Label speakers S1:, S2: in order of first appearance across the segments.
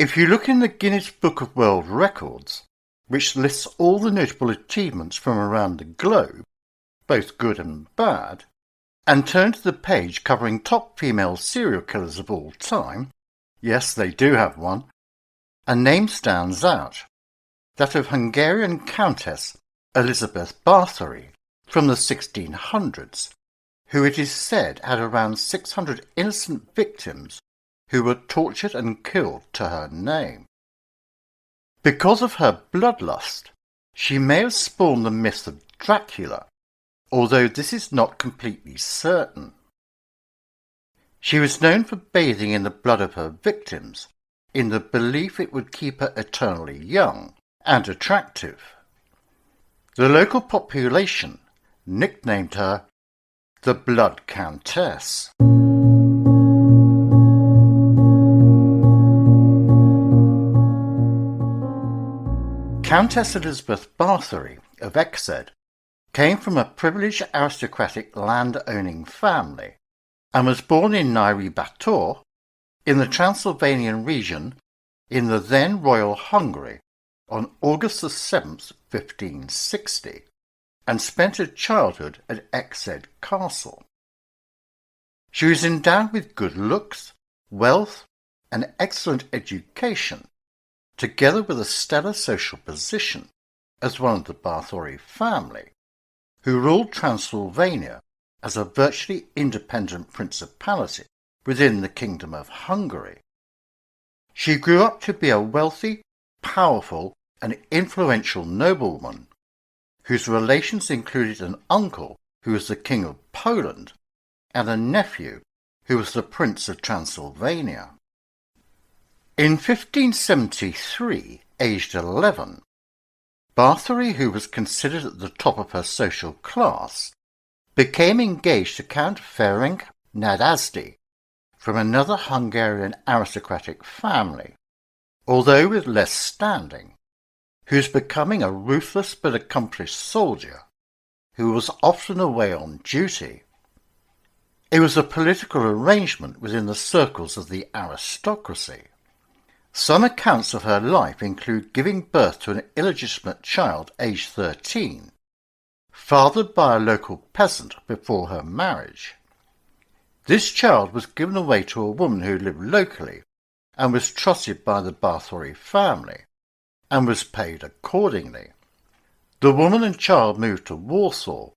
S1: If you look in the Guinness Book of World Records, which lists all the notable achievements from around the globe, both good and bad, and turn to the page covering top female serial killers of all time, yes, they do have one, a name stands out, that of Hungarian Countess Elizabeth Bathory from the 1600s, who it is said had around 600 innocent victims who were tortured and killed to her name. Because of her bloodlust, she may have spawned the myth of Dracula, although this is not completely certain. She was known for bathing in the blood of her victims, in the belief it would keep her eternally young and attractive. The local population nicknamed her the Blood Countess. Countess Elizabeth Bathory of Exed came from a privileged aristocratic land-owning family and was born in Nyíri Bátor in the Transylvanian region in the then Royal Hungary on August 7, 1560, and spent her childhood at Exed Castle. She was endowed with good looks, wealth, and excellent education, together with a stellar social position as one of the Bathory family, who ruled Transylvania as a virtually independent principality within the Kingdom of Hungary. She grew up to be a wealthy, powerful, and influential noblewoman, whose relations included an uncle who was the King of Poland and a nephew who was the Prince of Transylvania. In 1573, aged 11, Bathory, who was considered at the top of her social class, became engaged to Count Ferenc Nadasdy from another Hungarian aristocratic family, although with less standing, who was becoming a ruthless but accomplished soldier who was often away on duty. It was a political arrangement within the circles of the aristocracy. Some accounts of her life include giving birth to an illegitimate child aged 13, fathered by a local peasant before her marriage. This child was given away to a woman who lived locally and was trusted by the Bathory family, and was paid accordingly. The woman and child moved to Warsaw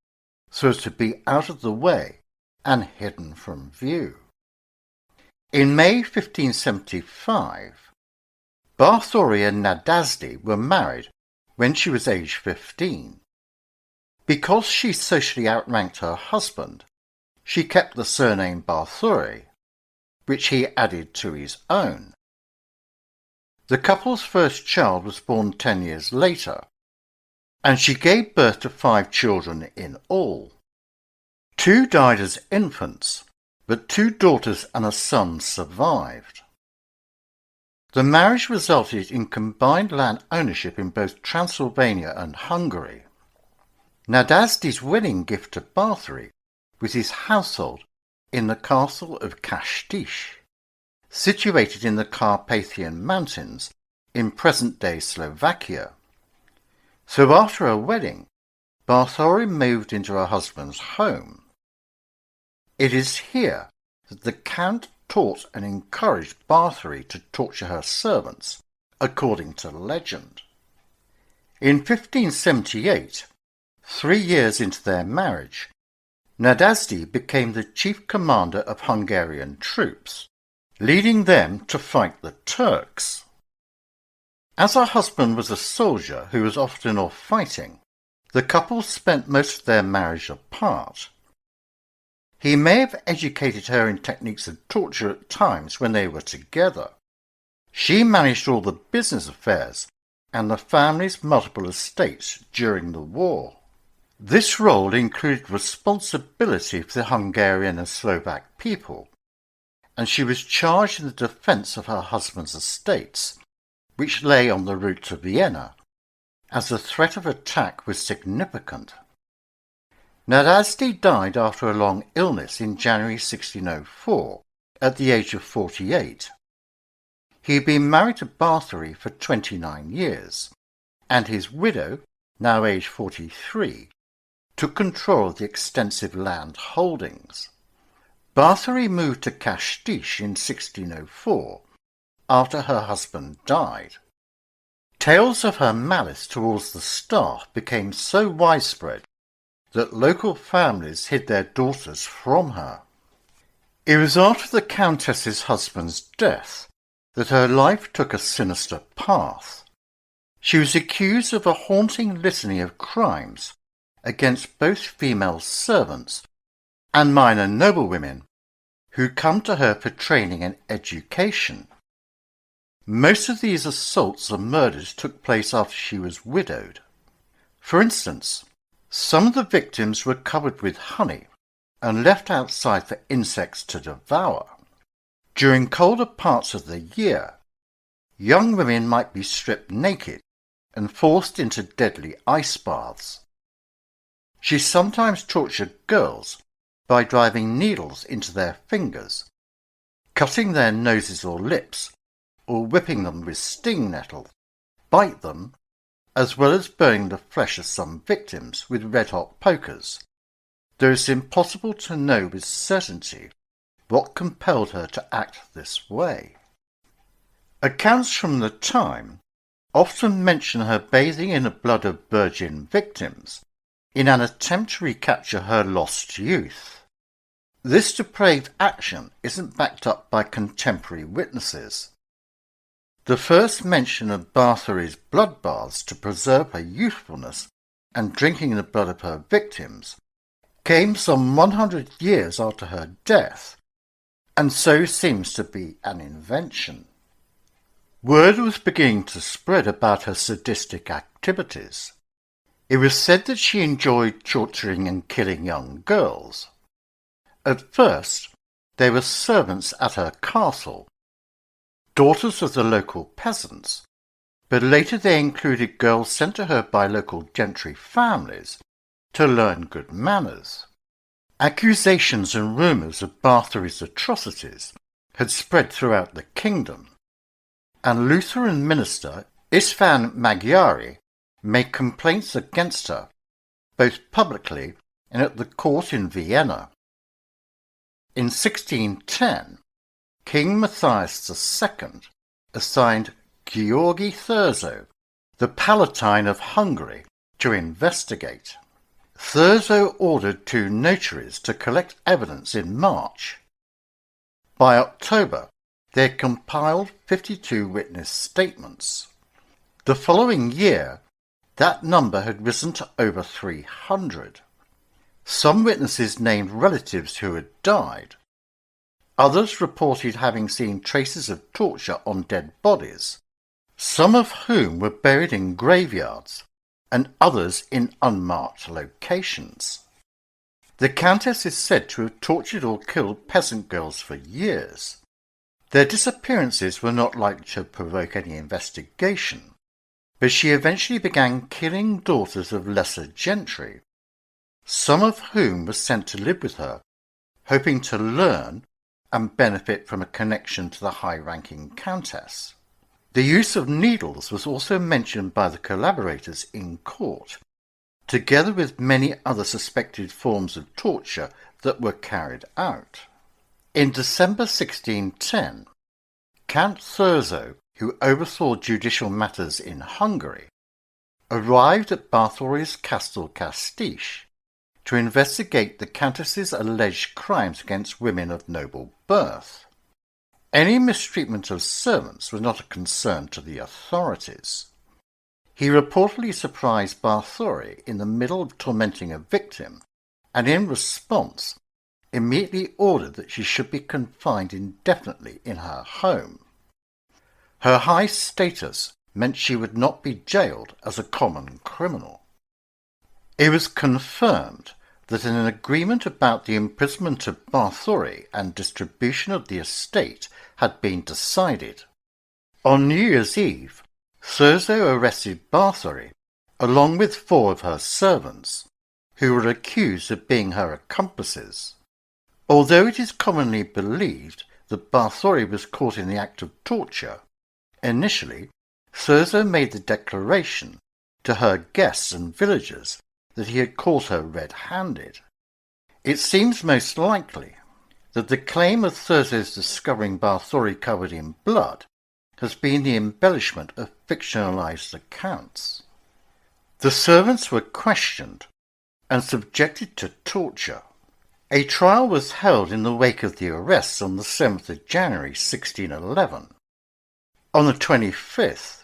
S1: so as to be out of the way and hidden from view. In May 1575, Bathory and Nadasdy were married when she was aged 15. Because she socially outranked her husband, she kept the surname Bathory, which he added to his own. The couple's first child was born 10 years later, and she gave birth to 5 children in all. 2 died as infants, but 2 daughters and a son survived. The marriage resulted in combined land ownership in both Transylvania and Hungary. Nadasdy's wedding gift to Bathory was his household in the castle of Kastíš, situated in the Carpathian Mountains in present-day Slovakia. So after her wedding, Bathory moved into her husband's home. It is here that the Count taught and encouraged Bathory to torture her servants, according to legend. In 1578, 3 years into their marriage, Nadasdy became the chief commander of Hungarian troops, leading them to fight the Turks. As her husband was a soldier who was often off fighting, the couple spent most of their marriage apart. He may have educated her in techniques of torture at times when they were together. She managed all the business affairs and the family's multiple estates during the war. This role included responsibility for the Hungarian and Slovak people, and she was charged in the defence of her husband's estates, which lay on the route to Vienna, as the threat of attack was significant. Nadasdy died after a long illness in January 1604, at the age of 48. He had been married to Bathory for 29 years, and his widow, now aged 43, took control of the extensive land holdings. Bathory moved to Castile in 1604, after her husband died. Tales of her malice towards the staff became so widespread that local families hid their daughters from her. It was after the Countess's husband's death that her life took a sinister path. She was accused of a haunting litany of crimes against both female servants and minor noblewomen who come to her for training and education. Most of these assaults and murders took place after she was widowed. For instance, some of the victims were covered with honey and left outside for insects to devour. During colder parts of the year, young women might be stripped naked and forced into deadly ice baths. She sometimes tortured girls by driving needles into their fingers, cutting their noses or lips, or whipping them with sting nettles, bite them, as well as burning the flesh of some victims with red-hot pokers, though it's impossible to know with certainty what compelled her to act this way. Accounts from the time often mention her bathing in the blood of virgin victims in an attempt to recapture her lost youth. This depraved action isn't backed up by contemporary witnesses. The first mention of Bathory's blood baths to preserve her youthfulness and drinking the blood of her victims came some 100 years after her death, and so seems to be an invention. Word was beginning to spread about her sadistic activities. It was said that she enjoyed torturing and killing young girls. At first, they were servants at her castle, daughters of the local peasants, but later they included girls sent to her by local gentry families to learn good manners. Accusations and rumours of Bathory's atrocities had spread throughout the kingdom, and Lutheran minister István Magyari made complaints against her, both publicly and at the court in Vienna. In 1610, King Matthias II assigned Georgi Thurzo, the Palatine of Hungary, to investigate. Thurzo ordered 2 notaries to collect evidence in March. By October, they had compiled 52 witness statements. The following year, that number had risen to over 300. Some witnesses named relatives who had died. Others reported having seen traces of torture on dead bodies, some of whom were buried in graveyards and others in unmarked locations. The Countess is said to have tortured or killed peasant girls for years. Their disappearances were not likely to provoke any investigation, but she eventually began killing daughters of lesser gentry, some of whom were sent to live with her, hoping to learn and benefit from a connection to the high-ranking Countess. The use of needles was also mentioned by the collaborators in court, together with many other suspected forms of torture that were carried out. In December 1610, Count Thurzo, who oversaw judicial matters in Hungary, arrived at Bathory's castle Castile to investigate the Countess's alleged crimes against women of noble birth. Any mistreatment of servants was not a concern to the authorities. He reportedly surprised Bathory in the middle of tormenting a victim, and in response, immediately ordered that she should be confined indefinitely in her home. Her high status meant she would not be jailed as a common criminal. It was confirmed that an agreement about the imprisonment of Bathory and distribution of the estate had been decided. On New Year's Eve, Thurzo arrested Bathory, along with 4 of her servants, who were accused of being her accomplices. Although it is commonly believed that Bathory was caught in the act of torture, Initially, Thurzo made the declaration to her guests and villagers that he had caught her red-handed. It seems most likely that the claim of Thurzo's discovering Bathory covered in blood has been the embellishment of fictionalized accounts. The servants were questioned and subjected to torture. A trial was held in the wake of the arrests on the 7th of January 1611. On the 25th,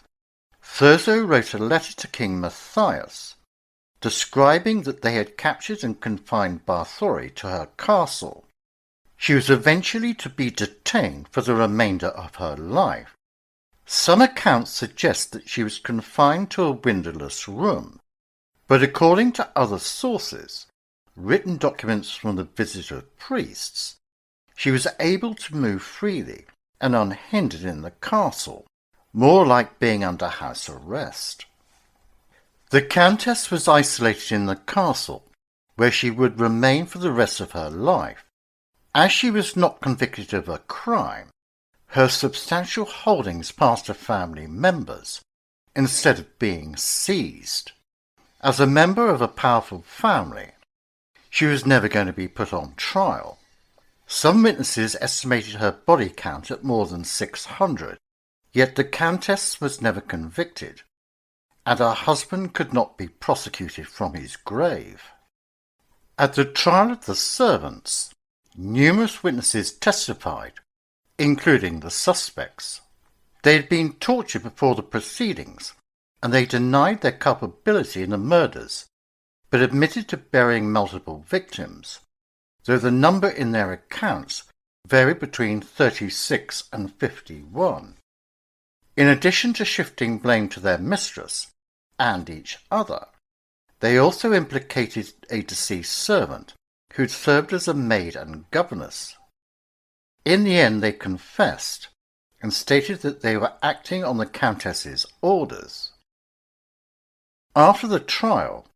S1: Thurzo wrote a letter to King Matthias, describing that they had captured and confined Bathory to her castle. She was eventually to be detained for the remainder of her life. Some accounts suggest that she was confined to a windowless room, but according to other sources, written documents from the visit of priests, she was able to move freely and unhindered in the castle, more like being under house arrest. The Countess was isolated in the castle, where she would remain for the rest of her life. As she was not convicted of a crime, her substantial holdings passed to family members instead of being seized. As a member of a powerful family, she was never going to be put on trial. Some witnesses estimated her body count at more than 600, yet the Countess was never convicted, and her husband could not be prosecuted from his grave. At the trial of the servants, numerous witnesses testified, including the suspects. They had been tortured before the proceedings, and they denied their culpability in the murders, but admitted to burying multiple victims, though the number in their accounts varied between 36 and 51. In addition to shifting blame to their mistress and each other, they also implicated a deceased servant who'd served as a maid and governess. In the end, they confessed and stated that they were acting on the Countess's orders. After the trial,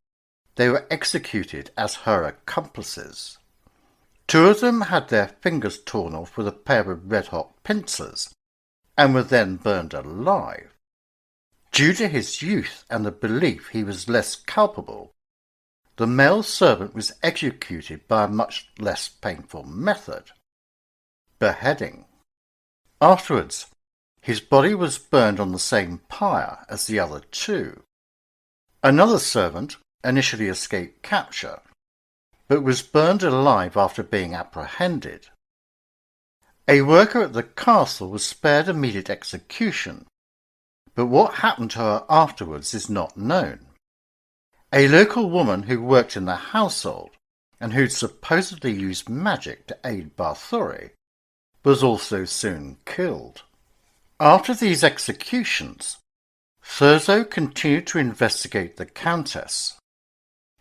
S1: they were executed as her accomplices. Two of them had their fingers torn off with a pair of red-hot pincers and were then burned alive. Due to his youth and the belief he was less culpable, the male servant was executed by a much less painful method: beheading. Afterwards, his body was burned on the same pyre as the other two. Another servant initially escaped capture, but was burned alive after being apprehended. A worker at the castle was spared immediate execution, but what happened to her afterwards is not known. A local woman who worked in the household and who'd supposedly used magic to aid Bathory was also soon killed. After these executions, Thurzo continued to investigate the Countess.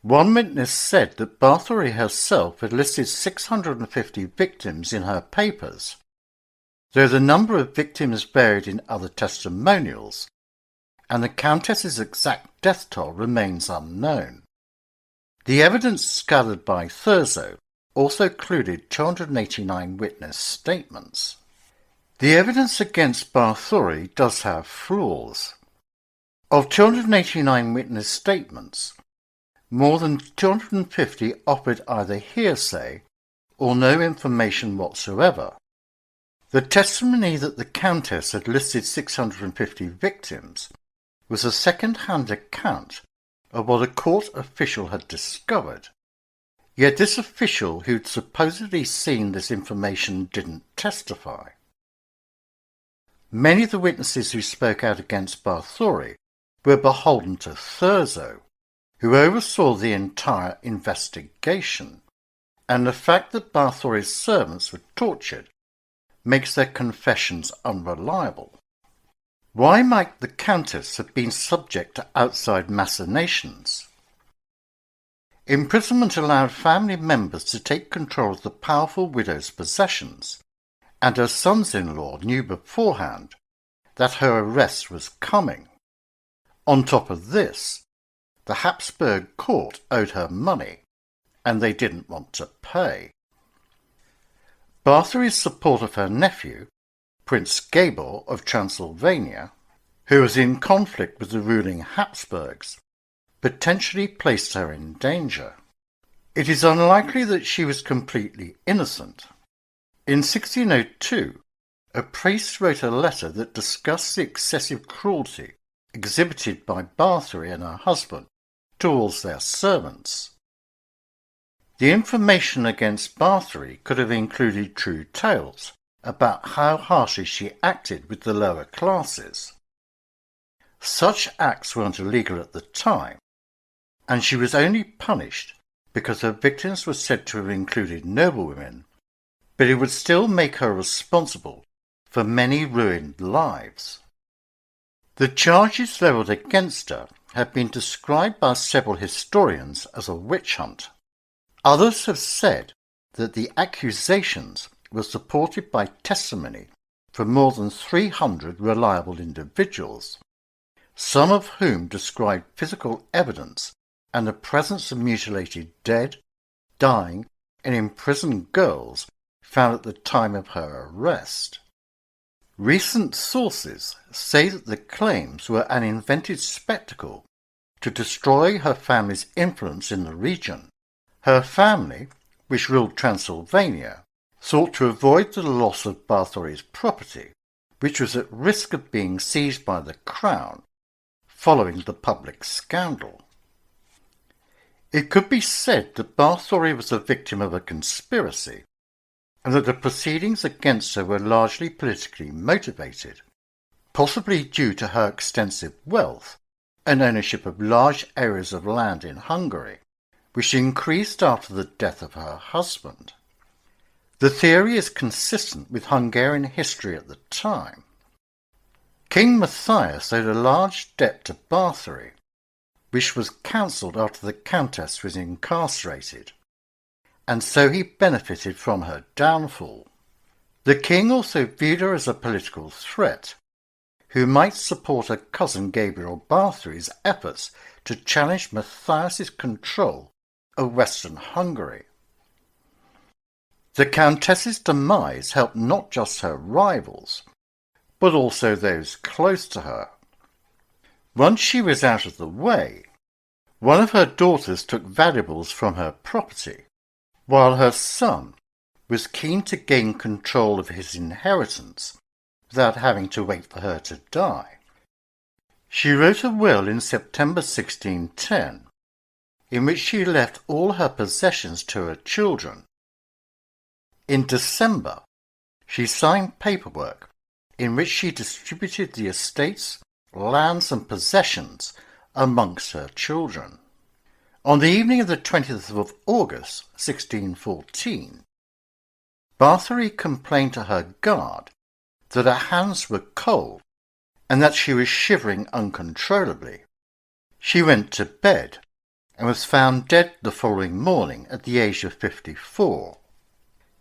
S1: One witness said that Bathory herself had listed 650 victims in her papers, though the number of victims varied in other testimonials, and the Countess's exact death toll remains unknown. The evidence gathered by Thurzo also included 289 witness statements. The evidence against Bathory does have flaws. Of 289 witness statements, more than 250 offered either hearsay or no information whatsoever. The testimony that the Countess had listed 650 victims was a second-hand account of what a court official had discovered, yet this official who'd supposedly seen this information didn't testify. Many of the witnesses who spoke out against Bathory were beholden to Thurzo, who oversaw the entire investigation, and the fact that Bathory's servants were tortured makes their confessions unreliable. Why might the Countess have been subject to outside machinations? Imprisonment allowed family members to take control of the powerful widow's possessions, and her sons-in-law knew beforehand that her arrest was coming. On top of this, the Habsburg court owed her money, and they didn't want to pay. Bathory's support of her nephew, Prince Gabor of Transylvania, who was in conflict with the ruling Habsburgs, potentially placed her in danger. It is unlikely that she was completely innocent. In 1602, a priest wrote a letter that discussed the excessive cruelty exhibited by Bathory and her husband towards their servants. The information against Bathory could have included true tales about how harshly she acted with the lower classes. Such acts weren't illegal at the time, and she was only punished because her victims were said to have included noblewomen, but it would still make her responsible for many ruined lives. The charges levelled against her have been described by several historians as a witch hunt. Others have said that the accusations were supported by testimony from more than 300 reliable individuals, some of whom described physical evidence and the presence of mutilated dead, dying, and imprisoned girls found at the time of her arrest. Recent sources say that the claims were an invented spectacle to destroy her family's influence in the region. Her family, which ruled Transylvania, sought to avoid the loss of Bathory's property, which was at risk of being seized by the crown following the public scandal. It could be said that Bathory was a victim of a conspiracy, and that the proceedings against her were largely politically motivated, possibly due to her extensive wealth and ownership of large areas of land in Hungary, which increased after the death of her husband. The theory is consistent with Hungarian history at the time. King Matthias owed a large debt to Bathory, which was cancelled after the Countess was incarcerated, and so he benefited from her downfall. The king also viewed her as a political threat, who might support her cousin Gabriel Bathory's efforts to challenge Matthias's control of Western Hungary. The Countess's demise helped not just her rivals, but also those close to her. Once she was out of the way, one of her daughters took valuables from her property, while her son was keen to gain control of his inheritance without having to wait for her to die. She wrote a will in September 1610, in which she left all her possessions to her children. In December, she signed paperwork in which she distributed the estates, lands and possessions amongst her children. On the evening of the 20th of August, 1614, Bathory complained to her guard that her hands were cold and that she was shivering uncontrollably. She went to bed and was found dead the following morning at the age of 54.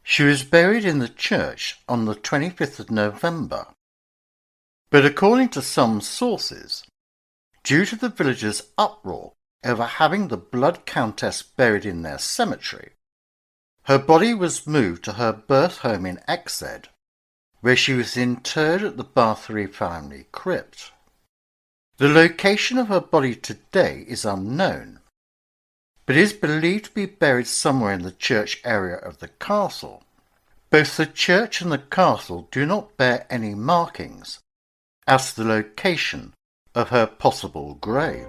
S1: She was buried in the church on the 25th of November. But according to some sources, due to the villagers' uproar over having the Blood Countess buried in their cemetery, her body was moved to her birth home in Exed, where she was interred at the Bathory family crypt. The location of her body today is unknown, but is believed to be buried somewhere in the church area of the castle. Both the church and the castle do not bear any markings as to the location of her possible grave.